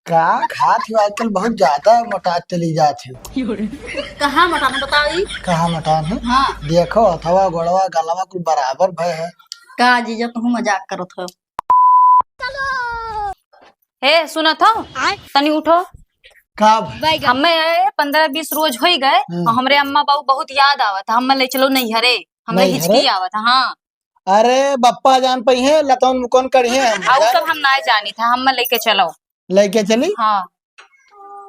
का खात हो आजकल बहुत ज्यादा मोटा चली जात है। कहाँ मटाना बताई। कहाँ मटान है? हाँ देखो अथवा गोड़वा गलवा कुल बराबर भय है। का जीजा तू मजाक करत हो। हे सुनत हो तनी उठो। का हमें 15-20 रोज हो गए और हमरे अम्मा बाबू बहुत याद आवत है। हम ले चलो नैहरे हमरे नैहरे? हिचकी आवत है। हाँ अरे बप्पा जान पई है लतौन मुकौन करी है और सब हम ना जानी था। हम लेके चलो। लेके चली। हाँ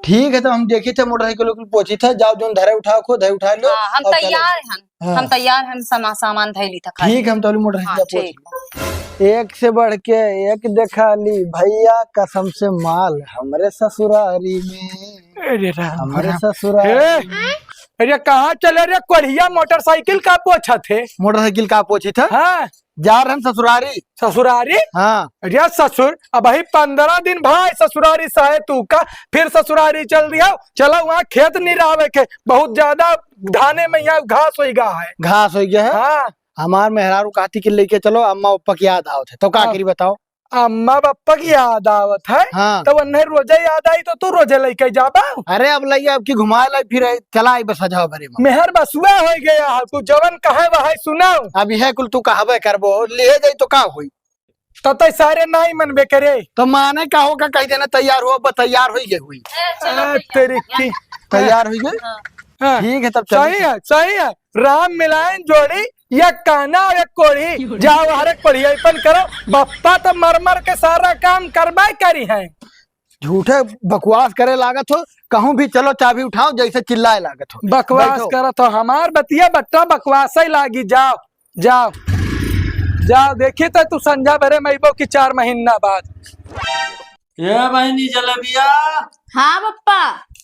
ठीक है तो हम देखे थे मोटरसाइकिल को पहुंची था जाओ जो धरे उठाओ खो धरे उठा लो। हाँ हम और चलो। तैयार हैं। हाँ। हम तैयार हैं। सामान धैली था खाली। ठीक है हम तो मोटरसाइकिल हाँ, पहुंची। एक से बढ़ के एक देखा ली भैया कसम से माल हमरे ससुरारी में। अरे राम हमारे राम। ससुरारी में। अरे कहाँ चले रे कोढ़िया मोटरसाइकिल का पोछा थे। मोटरसाइकिल का पहुंची था हाँ जा रहे हम ससुरारी। ससुरारी। हाँ अरे ससुर अब ही 15 दिन भाई ससुरारी सहे तू का फिर ससुरारी चल दिया। चलो वहाँ खेत नहीं रहा के बहुत ज्यादा धाने में यहाँ घास हो गया है। घास हो गया है। हाँ हमार मेहरारू कहती कि लेके चलो अम्मा पप्पा की याद आओ थे तो का करी बताओ। अम्मा पापा की याद आवत है। हाँ तो उन्हें रोजे याद आई तो तू रोजे लेके जाबा। अरे अब लइए अब की घुमा लाई फिर चला आई बस सजाओ भरे में। मेहर बसुआ हो गया है तू जवन कहे वह सुनाओ। अब यह कुल तू कहबे करबो ले जाई तो का होई। तो तय सारे नहीं मनबे करे। तो माने का होगा कह देना तैयार हो तैयार हो गए हुई। तेरी की तैयार हो गए। हाँ। ठीक है तब सही है राम मिलायन जोड़ी या काना और एक कोढ़ी जाओ हर एक कोढ़ियापन करो। बप्पा तो मर के सारा काम करबा करी है। झूठे बकवास करे लागत हो कहूँ भी चलो चाबी उठाओ जैसे चिल्लाए लागत हो। बकवास बैठो। करो तो हमार बतिया बट्टा बकवास ही लागी। जाओ जाओ जाओ देखी तो तू संजा भरे मैबो की 4 महीना बाद। ये बहनी जलेबिया। हाँ पप्पा।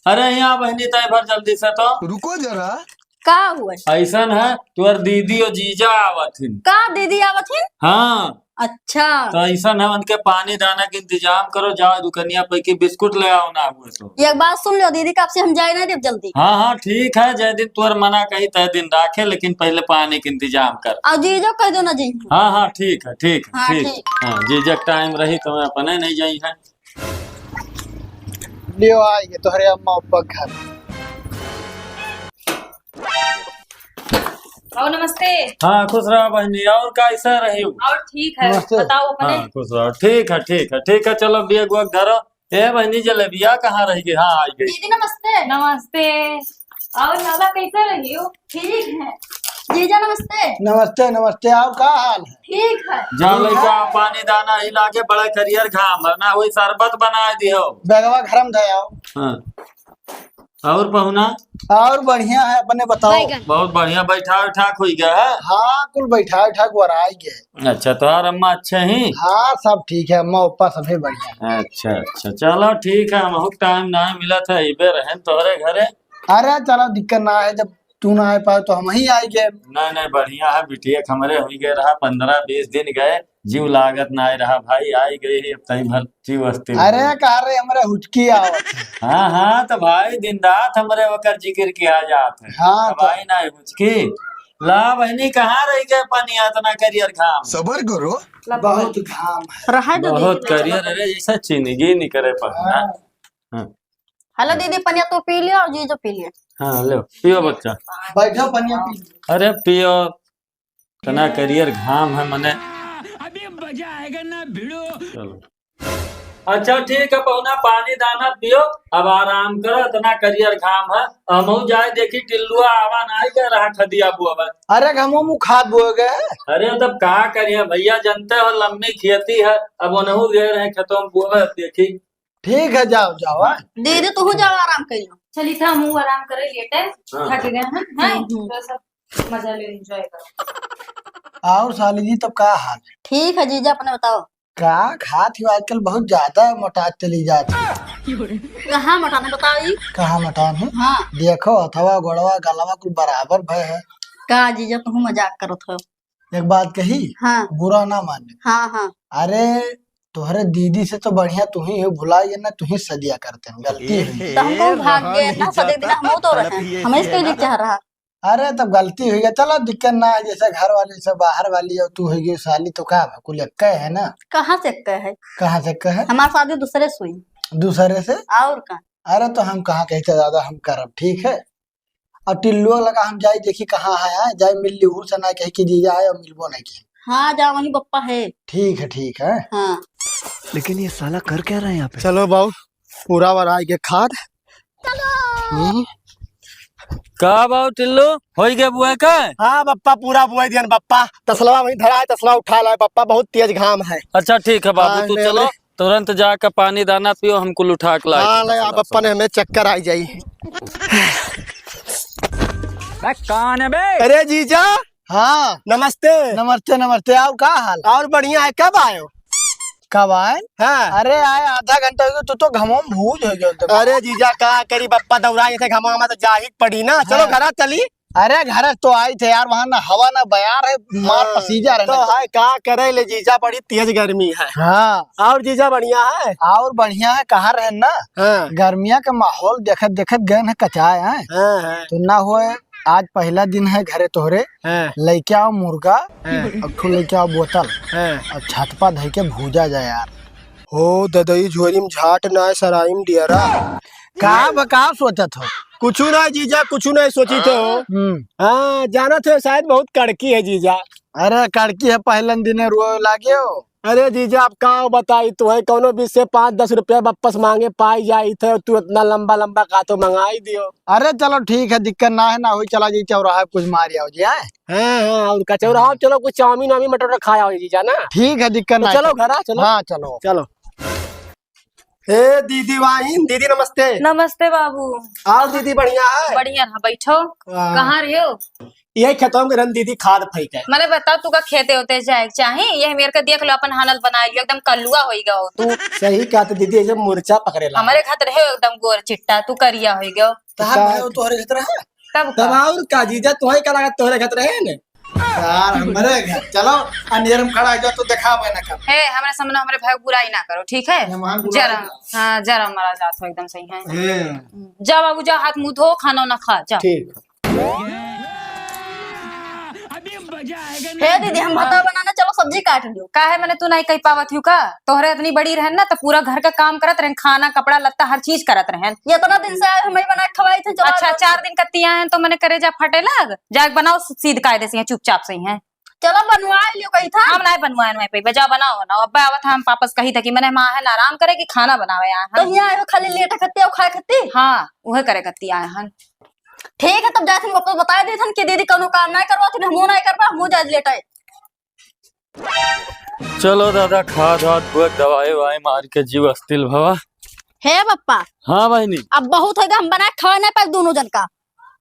अरे यहाँ बहनी तय भर जल्दी से तो रुको जरा। का हुआ। ऐसन है तुअर दीदी और जीजा आवथिन। का दीदी आवत है। हाँ अच्छा तो ऐसन है उनके पानी दाना के इंतजाम करो। जाओ दुकनिया पे की बिस्कुट ले आओ ना हुए तो। एक बात सुन लो दीदी का आपसे हम जाए ना देव जल्दी। हाँ हाँ ठीक है जय दिन तुअर मना कही तय दिन राखे लेकिन पहले पानी के इंतजाम कर। और जीजो कह दो ना जी। हाँ हाँ ठीक है ठीक है हाँ, ठीक। ठीक। हाँ जीजक टाइम रही तो मैं अपने नहीं जाई है। लियो आएंगे तुम्हारे अम्मा पप्पा घर। और नमस्ते। हाँ खुश रहो बहनी और कैसा रही हो। और ठीक है नमस्ते। बताओ अपने। हाँ खुश रहो ठीक है ठीक है ठीक है चलो बेग वेग धरो। ए बहनी जलेबिया कहाँ रह गई। हाँ आई गई। दीदी नमस्ते। नमस्ते। और नाला कैसे रही हो। ठीक है जीजा नमस्ते। नमस्ते नमस्ते आप का हाल है। ठीक है जाओ लड़का पानी दाना हिला के बड़ा करियर घाम वरना वही शरबत बना दियो। बैगवा घर में धयाओ। हाँ और पहुना और बढ़िया है अपने बताओ। बहुत बढ़िया बैठा उठा हुई गया है। हाँ कुल बैठा उठा के आ गए। अच्छा तुम्हार अम्मा अच्छे ही। हाँ सब ठीक है अम्मा पप्पा सभी बढ़िया। अच्छा अच्छा चलो ठीक है हमको टाइम ना मिला था इबे रहे तोहरे घरे। अरे चलो दिक्कत ना है जब तू ना आ पाए तो हम ही आई गए। नहीं नहीं बढ़िया है बिटिया खमरे हुई गए रहा 15-20 दिन गए जीव लागत ना आए रहा भाई आई गई है अब तई भर जीव अस्थिर। अरे कह रहे हमारे हुचकी आवत है। हाँ हाँ तो भाई दिन रात हमरे वकर जिक्र किया जात है। हाँ, तो भाई ना मुझकी ला बहनी कहाँ रह गए पनिया इतना करियर घाम। सबर करो। बहुत घाम है। रहा दो बहुत दीदी। करियर अरे जैसा जिंदगी नहीं करे पड़ना। हाँ हेलो दीदी पनिया तो पी लिया और जीजो पी लिया। हाँ लो पियो बच्चा। बैठो पनिया पी। अरे पियो इतना करियर घाम है मने। चलो अच्छा ठीक है पहुना पानी दाना पियो अब आराम करो इतना करियर घाम है। हम जाए देखी टिल्लुआ आवा ना आई रहा खदिया बुआ। अरे घमो मुँह खाद बोए गए। अरे तब कहा करिए भैया जानते हो लंबी खेती है अब उन्हों गए रहे खेतों में बुआ देखी। ठीक है जाओ जाओ। हाँ? दीदी तू जाओ आराम कर लो। चली था मुँह आराम करे लेटे हाँ। थक गए हैं। हैं? तो सब मजा ले एंजॉय करो। और साली जी तब का हाल है। ठीक है जीजा अपने बताओ। का खात हो आजकल बहुत ज्यादा मोटा चली जाती है। कहाँ मटाना बताई। कहाँ मटान है? हाँ देखो अथवा गोड़वा गलवा कुल बराबर भय है। का जीजा तू मजाक करत हो। एक बात कही हाँ बुरा ना माने। हाँ हाँ अरे तुम्हारे दीदी से तो बढ़िया तू ही हो भुलाइए ना तू ही सदिया करते हैं गलती हुई। तो हमको भाग गए ना सदे दिन हम तो रहे हमें इसके लिए क्या रहा। अरे तब गलती हुई है चलो दिक्कत ना है जैसे घर वाली से बाहर वाली और तू हुई साली तो का कुल एक है ना। कहाँ से कह है। कहाँ से कहे। हमारी शादी दूसरे से हुई। दूसरे से। और का अरे तो हम कहाँ कहते दादा, हम करब ठीक है। और टिल्लुआ लगा हम जाए देखी कहाँ है, जाए मिल ली से ना कही कि जीजा आए और मिलबो नहीं की। हाँ जा वही पप्पा है। ठीक है। हाँ लेकिन ये साला कर क्या रहा है यहाँ पे? चलो बाबू पूरा बढ़ाई के खाद। का बाबू टिल्लू हो गए बुआ का? हाँ पप्पा पूरा बुआई दियन पप्पा। तसलवा वहीं धरा है, तसला उठा लाए पप्पा, बहुत तेज घाम है। अच्छा ठीक है बाबू, हाँ, तू ले चलो ले। तुरंत जाकर पानी दाना पियो, हमको उठा के हाँ ले लाए। पप्पा ने हमें चक्कर आई जाई। कौन है बे? अरे जीजा हाँ नमस्ते। नमस्ते। आओ का हाल? और बढ़िया है, कब आयो? कब आए? हाँ अरे आए आधा घंटा हो गया, तो घमो में भूज हो गया। अरे जीजा का करी पप्पा दौड़ाए थे, घमा तो जा ही पड़ी ना। चलो घर चली। अरे घर तो आई थे यार, वहाँ ना हवा ना बयार है, मार पसीजा तो रहे। है का करे ले जीजा, बड़ी तेज गर्मी है। हाँ और जीजा बढ़िया है। और बढ़िया है, कहाँ रहे ना। हाँ गर्मिया का माहौल देखत देखत गए है कचाए है। हाँ तो ना हुए आज पहला दिन है घरे तोहरे, हाँ लेके आओ मुर्गा और ठो लेके आओ बोतल हाँ। और छत पर धई के भूजा जाए यार। हो ददई झोरी में झाट ना सराई में डियरा। का सोचत हो? कुछ ना जीजा, कुछ नहीं सोची थे हो। हाँ जाना थे शायद बहुत कड़की है जीजा। अरे कड़की है, पहले दिन रो लागे हो। अरे जीजा आप का बताई तो है, कोनो बीच से 5-10 रुपया वापस मांगे पाई जाई थे, तू इतना लंबा लंबा का तो मंगाई दियो। अरे चलो ठीक है, दिक्कत ना है ना हुई, चला जी चौराहा कुछ मार आओ जी। हाँ हाँ और कचौरा हाँ, चलो कुछ चाउमीन वामीन मटर खाया हो जीजा ना। ठीक है, दिक्कत ना। चलो घर चलो। हाँ चलो चलो। हे दीदी वाहिन, दीदी नमस्ते। नमस्ते बाबू। आओ दीदी बढ़िया है। बढ़िया रहा, बैठो। कहाँ रहे हो? यही खतम करन दीदी, खाद फेंक है। मैंने बताओ तू का खेते होते जाए चाहे ये मेरे का देख लो, अपन हालत बना लियो, एकदम कल्लुआ हो गया हो तू। सही कहा तो दीदी, ऐसे मूर्छा पकड़े ला। हमारे खातिर है एकदम गोर चिट्टा, तू करिया हो गया। तोहरे घर है तब तब और का जीजा, तुम्हें का लगा तोहरे खतरे है ने यार, हमारे घर चलो अंधेर में खड़ा है तो दिखावे ना कर। है हमारे सामने हमारे भाई बुराई ना करो, ठीक है? मेहमान बुला जरा हाँ जरा हमारा जात हो एकदम सही है। जा बाबू जा, हाथ मुंह धो, खाना ना खा जा। ठीक। हे दीदी हम भाता बनाना, चलो सब्जी काट लियो। का है मैंने तू नहीं कही पावत हूँ का? तोहरे इतनी बड़ी रहन ना तो पूरा घर का काम करत रहन, खाना कपड़ा लत्ता हर चीज करत रहन। ये इतना दिन से आए हमें बना के खवाई थे। चलो अच्छा 4 दिन कत्तियां हैं तो मैंने करे जा फटे लग जाग बनाओ, सीध कायदे से चुपचाप से हैं। चलो बनवा लियो कही था। हम नहीं बनवाए मैं पे बजा बनाओ ना। अब आवत हम वापस कही था कि मैंने माँ है ना आराम करे कि खाना बनावे यहाँ तो यहाँ आए खाली लेटा खत्ते और खाए खत्ती। हाँ वह करे कत्ती आए हन। ठीक है तब जाए थे वापस बता दे थन कि दीदी कोनो काम नहीं करवा थे, हमो नहीं करवा, हमो जा लेटाए। चलो दादा, खाद वाद बुआ दवाई वाई मार के जीव अस्थिल भवा। हे पप्पा हाँ बहनी, अब बहुत होगा, हम बना के खवा नहीं पाए दोनों जन का।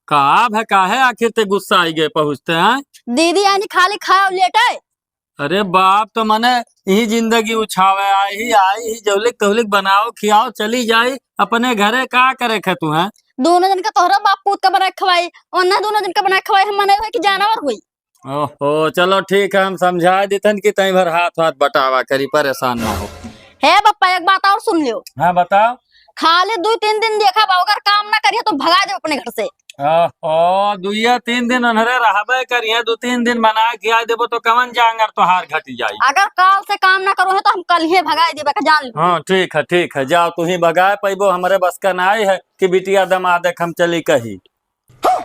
का है का है, आखिर ते गुस्सा आई गए पहुँचते हैं। दीदी यानी खाली खाए और लेटाए। अरे बाप तो मने यही जिंदगी उछावे, आई ही जौलिक तौलिक बनाओ खियाओ चली जाई अपने घरे, का करे खे तू है? दोनों जन का तोहरा बाप पूत का बना के खवाई और ना दोनों जन का बना के खवाई, हम मने हुए कि जानवर हुई। ओहो चलो ठीक है, हम समझा देतन कि तई भर हाथ हाथ बटावा करी, परेशान ना हो। हे पप्पा एक बात और सुन लियो। हाँ बताओ। खाली 2-3 दिन देखा बा, अगर काम ना करिए तो भगा जाओ अपने घर से। ओहो 2-3 दिन अनहरे रहबे करिए, 2-3 दिन बना खिया देबो तो कवन जांगर तो हार घट जाई। अगर काल से काम ना करो है तो हम कल ही भगा देबे का, जान लो। हाँ ठीक है जाओ, तू ही भगाए पैबो, हमारे बस का ना है कि बिटिया दमाद हम चली कही।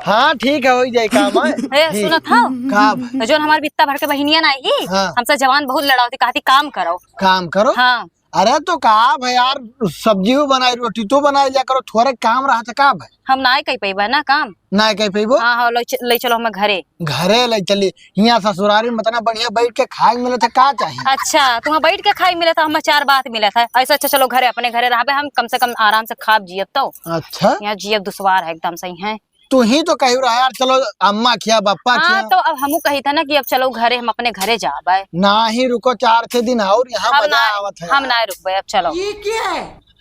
हाँ ठीक है, हो जाए काम है। सुना था काम जो हमारे बित्ता भर के बहनिया ना आई हाँ। हमसे जवान बहुत लड़ाती, कहती काम करो। काम करो। हाँ अरे तो का भाई यार, सब्जी बनाई रोटी तो बनाई जा करो, थोड़े काम रहा था का भाई। हम ना कही पैबा ना काम। ना कह पेबो। हाँ हाँ ले चलो हमें घरे। घरे ले चली, यहाँ ससुरारी में इतना बढ़िया बैठ के खाए मिले थे, का चाहिए। अच्छा तुम्हें बैठ के खाई मिला था, हमें 4 बात मिला था ऐसा। अच्छा चलो घरे, अपने घरे रहा, हम कम से कम आराम से खाब जियब। तो अच्छा यहाँ जियब दुश्वार है एकदम सही है। तू ही तो कही रहा यार, चलो अम्मा खिया बप्पा हाँ खिया। तो अब हमू कही था ना कि अब चलो घरे, हम अपने घरे जाबे। ना ही रुको 4-6 दिन और यहाँ हम मजा आवत है। हम ना रुकबे, अब चलो।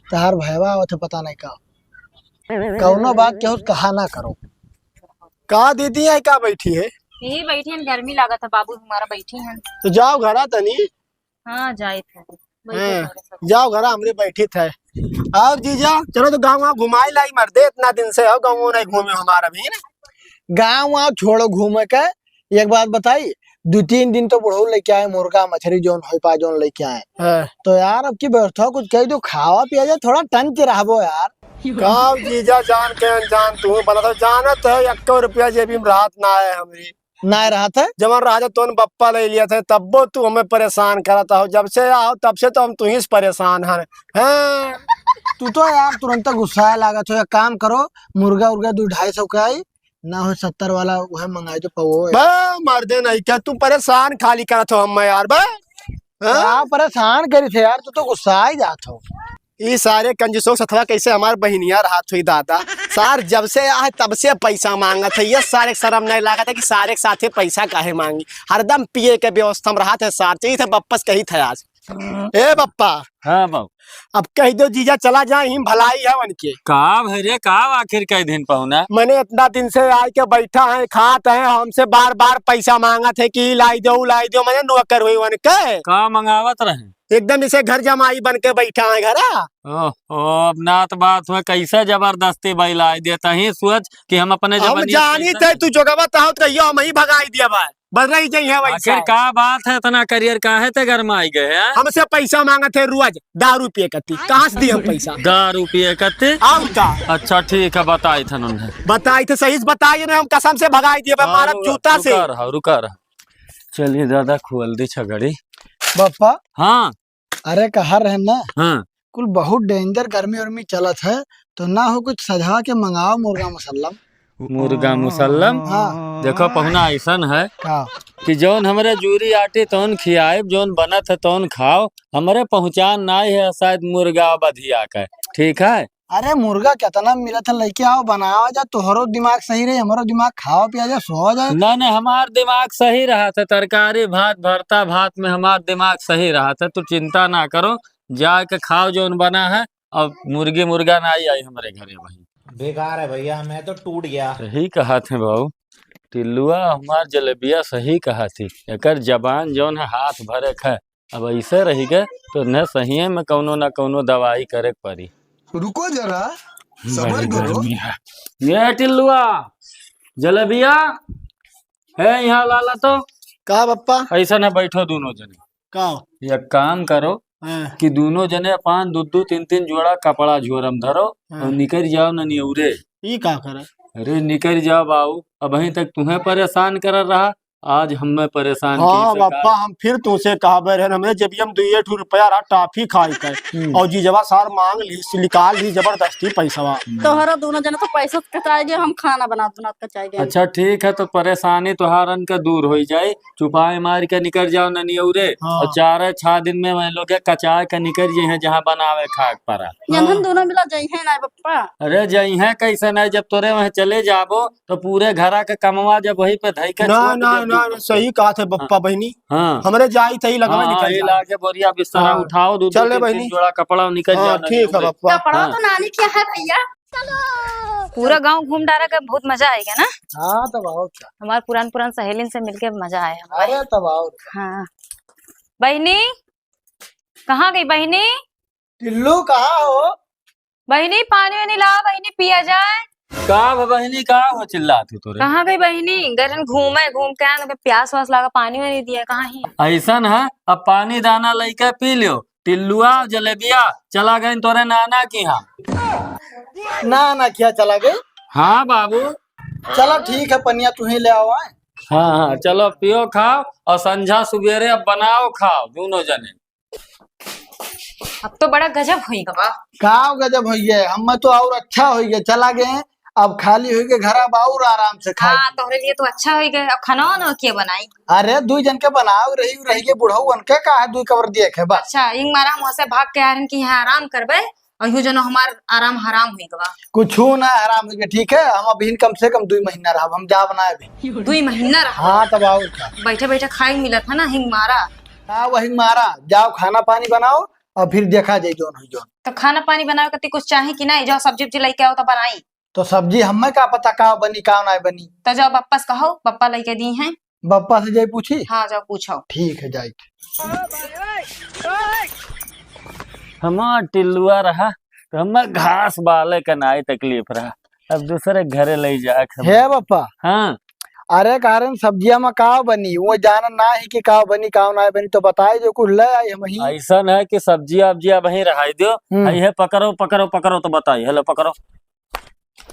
तहार भैया आवत है, पता नहीं का कौनो बात केहू कहा ना करो। का दीदी है, का बैठी है? यही बैठी है, गर्मी लागत है बाबू, हमारा बैठी है। तो जाओ घरा तनी। हाँ जाए थे जाओ घरा, हमरे बैठी थे। आओ जीजा चलो तो गाँव घुमाई लाई मर्दे, इतना दिन से हो गाँव नहीं घूमे हमारा भी ना। गाँव वहाँ छोड़ो घूमे के, एक बात बताई, 2-3 दिन तो बुढ़ऊ लेके आए मुर्गा मछली जोन हो पा जोन लेके आए। हाँ। तो यार अब की व्यवस्था कुछ कही दो, खावा पिया जाए, थोड़ा टन के रहबो यार। काम जीजा जान के अनजान तू बना तो जानत है 1 रुपया जेबी में राहत ना है हमरी। ना रहा था जब राजा तो बप्पा ले लिया था तब तू हमें परेशान करता हो, जब से आओ तब से तो हम तू ही से परेशान हैं। हाँ। तू तो यार तुरंत गुस्सा लागत हो। एक काम करो, मुर्गा उर्गा 200-250 का आई ना हो 70 वाला वह मंगाए तो पवो बा मर्दे नहीं क्या तू परेशान खाली करत हो हम यार बा। हाँ? परेशान करी थे यार, तू तो गुस्सा ही जात हो। ये सारे कंजूसों सथवा कैसे हमार बहनिया राहत हुई दादा। सार जब से आए तब से पैसा मांगत है, ये सारे शर्म नहीं लागत है कि सारे साथे पैसा काहे मांगी। हरदम पिए के व्यवस्था में रहा थे सार चाहिए थे बप्पस कही थे आज। ए बप्पा हाँ बाबू अब कह दो जीजा चला जाए ही भलाई है उनके। का भैया का आखिर कई दिन पहुना मैंने इतना दिन से आए के बैठा है खात है, हमसे बार बार पैसा मांगा थे कि लाई दो मैंने नौकर हुई उनके। का मंगावत रहे एकदम इसे घर जमाई बन के बैठा है घर। ओह अब नात बात हुआ कैसे जबरदस्ती बैला देता ही सोच कि हम अपने हम जानी थे तू जोगवा तो कहियो हम ही भगाई दिया भाई बदल ही जाइए आखिर का बात है, इतना करियर का है ते घर में आई गए हैं? हमसे पैसा मांगा थे रोज दारू पिए कती, कहाँ से दिए हम पैसा? दारू पिए कते? आओ का अच्छा ठीक है बताई था उन्होंने। बताई थे सही से बताइए ना, हम कसम से भगाई दिए मारा जूता से। रुका रहा चलिए दादा खोल दी छगड़ी। बप्पा हाँ अरे कहा रहे ना हाँ कुल बहुत डेंजर गर्मी उर्मी चलत है, तो ना हो कुछ सजा के मंगाओ मुर्गा मुसल्लम। मुर्गा मुसल्लम। हाँ देखो पहुना ऐसा है का कि जौन हमरे जूरी आटे तौन खियाए, जौन बनत है तौन खाओ, हमरे पहुँचान ना है शायद मुर्गा बधिया का। ठीक है अरे मुर्गा कितना मिला था लेके आओ बनाओ जा, तोहरो दिमाग सही रहे हमारो दिमाग खाओ पिया जाए सो जाए। ना हमार दिमाग सही रहा था, तरकारी भात भरता भात में हमार दिमाग सही रहा था। तू चिंता ना करो, जाके खाओ जौन बना है। अब मुर्गा ना आई हमारे घरे वही बेकार है भैया, मैं तो टूट गया। सही कहा थे बाबू, टिल्लुआ हमार जलेबिया सही कहा थी। एकर जबान जौन है हाथ भरे है, अब ऐसे रही गए तो न सही में कौनो ना कौनो दवाई करे पड़ी। रुको जरा सबर बड़ी करो। गर्मी है। ये टिल्लुआ जलेबिया है यहाँ लाला तो कहा बप्पा ऐसा न बैठो दोनों जने। कहा एक काम करो कि दोनों जने 5 2 3 जोड़ा कपड़ा झोरम धरो और निकल जाओ न निउरे। ये का करे? अरे निकल जाओ बाबू, अब अभी तक तुम्हें परेशान कर रहा, आज हमें परेशान हाँ की बप्पा हम फिर तुमसे कहा बहन हमने जब हम 2 रुपया रहा टाफी खाई कर और जीजवा सार मांग ली निकाल ली जबरदस्ती पैसा। तोहरा दोनों जना तो पैसा कचाएंगे, हम खाना बना कचाएंगे। अच्छा ठीक है, तो परेशानी तुहारन का दूर हो जाए। चुपाए मार के निकल जाओ न निउरे और 4-6 दिन में वह लोग कचा के निकल जाए जहाँ बनावे खाक पड़ा। हम दोनों मिला जाइए ना पप्पा। अरे जई है कैसे नहीं, जब तोरे वहाँ चले जाबो तो पूरे घरा के कमवा जब वही पे धई के ना ना ना सही कहा थे बप्पा बहनी। हाँ हमरे जाई थी लगवा निकल ला के बोरिया बिस्तरा उठाओ, 2-3 जोड़ा कपड़ा निकल जाओ। ठीक है बप्पा। कपड़ा तो नानी क्या है भैया। पूरा गांव घूम डारा का बहुत मजा आएगा ना। हाँ तब आओ। हमारे पुरान सहेली से मिलके मजा आया। अरे तब आओ। हाँ बहनी कहाँ गई? बहनी टिल्लू कहाँ हो? बहनी पानी वानी ला, बहनी पिया जाए। का बहनी का हो चिल्लाती तोरे? कहाँ गई बहनी? गरन घूम के आए, प्यास वास लगा, पानी वानी दिया कहाँ ही? ऐसन है, अब पानी दाना लेके पी लियो। टिल्लुआ जलेबिया चला गए तोरे नाना की। हाँ ना क्या चला गई? हाँ बाबू चलो ठीक है, पनिया तू ही ले आओ। हाँ चलो पियो खाओ और संझा सुबेरे अब बनाओ खाओ दोनों जने। अब तो बड़ा गजब हुई गवा। का गजब हो गया, हम तो और अच्छा हो गया, चला गए अब खाली हो गए घर, अब और आराम से खाओ। हाँ तोहरे लिए तो अच्छा हो गया। अब खाना वाना क्या बनाई? अरे 2 जन के बनाओ रही के बुढ़ऊ उनके का है 2 कवर दिए के बस। अच्छा इंग मारा हम वहाँ से भाग के आ रहे कि यहाँ आराम करबे और यूं जनो हमार आराम हराम हुई गवा। कुछ ना आराम हो गया, ठीक है। हम अभी कम से कम 2 महीना रहा, हम जा बनाए भी 2 महीना रहा। हाँ तब आओ। बैठे बैठे खाई मिला था ना हिंग मारा। हाँ वही मारा, जाओ खाना पानी बनाओ और फिर देखा जाए जोन हो जोन। तो खाना पानी बनावे कती कुछ चाहे कि नहीं? जाओ सब्जी उब्जी लेके आओ तो बनाई। तो सब्जी हमें का पता का बनी का ना बनी। तो जाओ बप्पा से कहो, बप्पा लेके दी हैं। बप्पा से जाए पूछी? हाँ जाओ पूछो। ठीक है जाए। हमार टिल्लुआ रहा तो हमार घास बाले का नाई तकलीफ रहा, अब दूसरे घरे ले जा। हे बप्पा हाँ अरे कारण सब्जिया में काव बनी वो जाना ना ही कि काव बनी काव ना बनी तो बताए जो कुछ ले आई हम ही। ऐसा है कि सब्जिया अब्जिया वहीं रहाई दो। हम्म। यह पकड़ो पकड़ो पकड़ो तो बताइए, हेलो पकड़ो,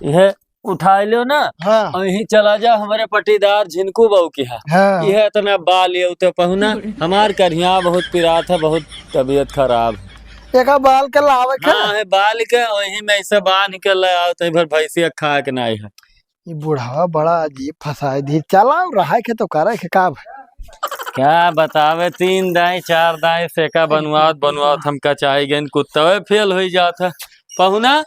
यह उठा लो ना हाँ और यहीं चला जा हमारे पटीदार झिनकू बहू की है। हाँ यह इतना बाल ये तो पहुना हमार करिया बहुत पिरात है, बहुत तबीयत खराब है। एक बाल के लावे के हाँ है बाल के वही में ऐसे बांध के ले आओ तो भर भैंसिया खा के नहीं है। ये बुढ़ावा बड़ा अजीब फसाए दी चला रहा के तो करे के का क्या बतावे, 3 दाएं 4 दाएं सेका बनवात बनवात हम कचाई गए कुत्ता फेल हो जाता पहुना।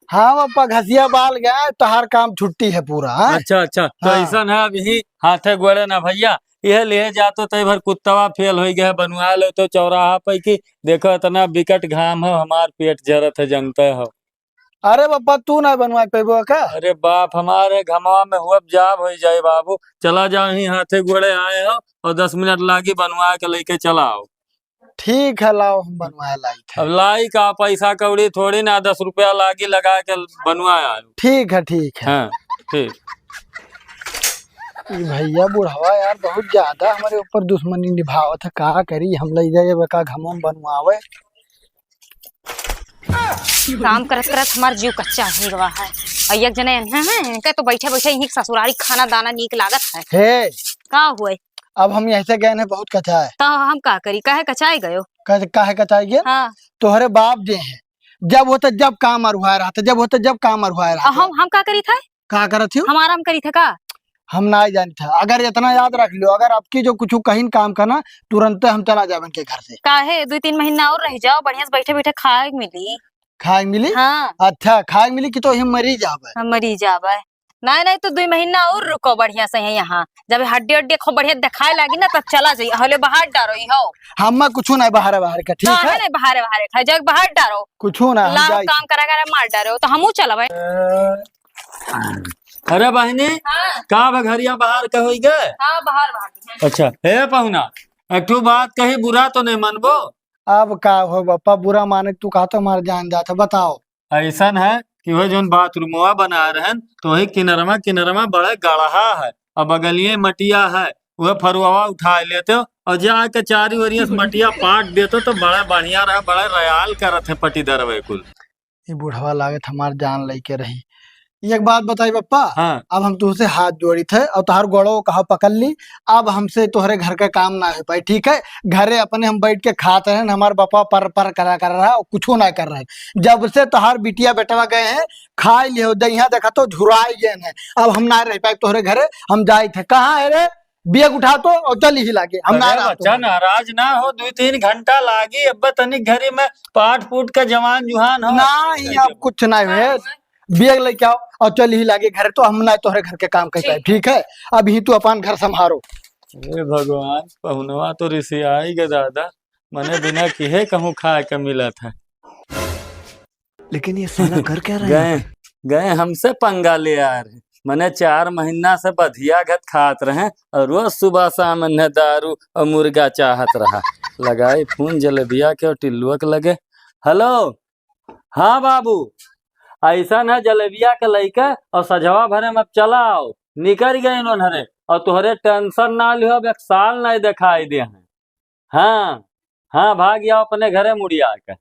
हाँ पापा घसिया बाल गया तोहार काम छुट्टी है पूरा। हाँ? अच्छा अच्छा तो हाँ। ऐसा है अभी हाथे गोड़े ना भैया, यह ले जातो तो भर कुत्तवा फेल हो गया बनवा लो तो चौराहा पे की देखो इतना विकट घाम हो हमार पेट जरत है जनते हो। अरे पापा तू ना बनवा पेबो का। अरे बाप हमारे घमवा में हुआ जाब हो जाए बाबू, चला जाओ ही हाथे गोड़े आए हो और 10 मिनट लागी बनवा के लेके चलाओ। ठीक है लाओ हम बनवाए लाई थे। अब लाई का पैसा कौड़ी थोड़ी ना 10 रुपया लागी लगा के बनवाया। ठीक है ठीक है। हाँ ठीक। ये भैया बुढ़ावा यार बहुत ज्यादा हमारे ऊपर दुश्मनी निभावत है, का करी हम ले जाए का घमम बनवावे। काम करत करत हमार जीव कच्चा हो गवा है। और एक जने हैं इनका तो बैठे बैठे यही ससुरारी खाना दाना नीक लागत है। हे का हुए अब हम यहाँ से गए हैं बहुत कचा है। तो हम का करी, काहे कचाए गयो। काहे कचाई गए हाँ तोहरे बाप दे हैं जब होता जब काम अरुआ रहा था, जब होता जब काम अरुआ रहा था। हम का करी था, का करत हो हमारा हम करी था का। हम ना ही जानी था। अगर इतना याद रख लो अगर आपकी जो कुछ कहीं काम करना तुरंत हम चला जाए के घर से। काहे 2-3 महीना और रह जाओ, बढ़िया से बैठे बैठे खाए मिली। खाए मिली। हाँ अच्छा खाए मिली कि तो हम मरी जावे। हम मरी जावे। नहीं नहीं तो 2 महीना और रुको बढ़िया से है यहाँ। जब हड्डी हड्डी खूब बढ़िया दिखाए लगी ना तब चला जाइए। हले बाहर डारो हो हम कुछ नहीं बाहर बाहर का ठीक है नहीं बाहर बाहर खाए जग बाहर डारो कुछ ना हम लाओ जाई। काम करा करा मार डारो तो हमू चला भाई। अरे बहनी हाँ का बघरिया बाहर का होई गए। हाँ बाहर बाहर। अच्छा हे पहुना एक ठो बात कही बुरा तो नहीं मनबो। अब का हो बापा बुरा माने तू कहा तो हमारे जान जाता बताओ। ऐसा है कि वह जो बाथरूमवा बना रहे तो वही किनरमा बड़े गढ़ा है और बगलिए मटिया है, वह फरुआ उठा लेते हो और जाके चारी वरिया से मटिया पाट देते तो बड़ा बढ़िया रहा, बड़ा रयाल करत है पटीदर वे कुल। ये बुढ़वा लागत हमार जान लेके रही। एक बात बताई पप्पा। हाँ अब हम तुझसे हाथ जोड़ी थे और तुहार गोड़ो कहा पकड़ ली। अब हमसे तोहरे घर का काम ना हो पाई ठीक है। घरे अपने हम बैठ के खाते हैं हमारे पापा पर करा कर रहा है और कुछ ना कर रहा है। जब से तोहार बिटिया बेटवा गए हैं खाए लियो दहिया देखा तो झुराई गए हैं। अब हम ना रह पाए तोहरे घरे हम जाए थे कहाँ है रे बेग उठा तो और चल ही लागे हम ना रहा बच्चा नाराज ना हो, 2-3 घंटा लागी अब तनिक घरी में पाट फूट का जवान जुहान हो नहीं अब कुछ ना है बेग लेके आओ और चल ही लागे घर तो हम ना तोहरे घर के काम कर पाए ठीक है। अब ही तू अपन घर संभारो। हे भगवान पहुनवा तो रिसियाई गे दादा, मने बिना किहे कहूँ खाए के मिला था। लेकिन ये साला कर क्या रहा है? गए गए हमसे पंगा ले आ रहे, मने 4 महीना से बधिया घत खात रहे और रोज सुबह शाम ने दारू और मुर्गा चाहत रहा। लगाए फोन जलेबिया के और टिल्लुआ के लगे। हेलो हाँ बाबू ऐसा न जलेबिया के लइके और सजवा भरे में अब चलाओ निकल गए इन्होंने और तुहरे टेंशन ना लियो अब 1 साल नहीं दिखाई दे हैं। हाँ हाँ भाग जाओ अपने घरे मुड़िया के।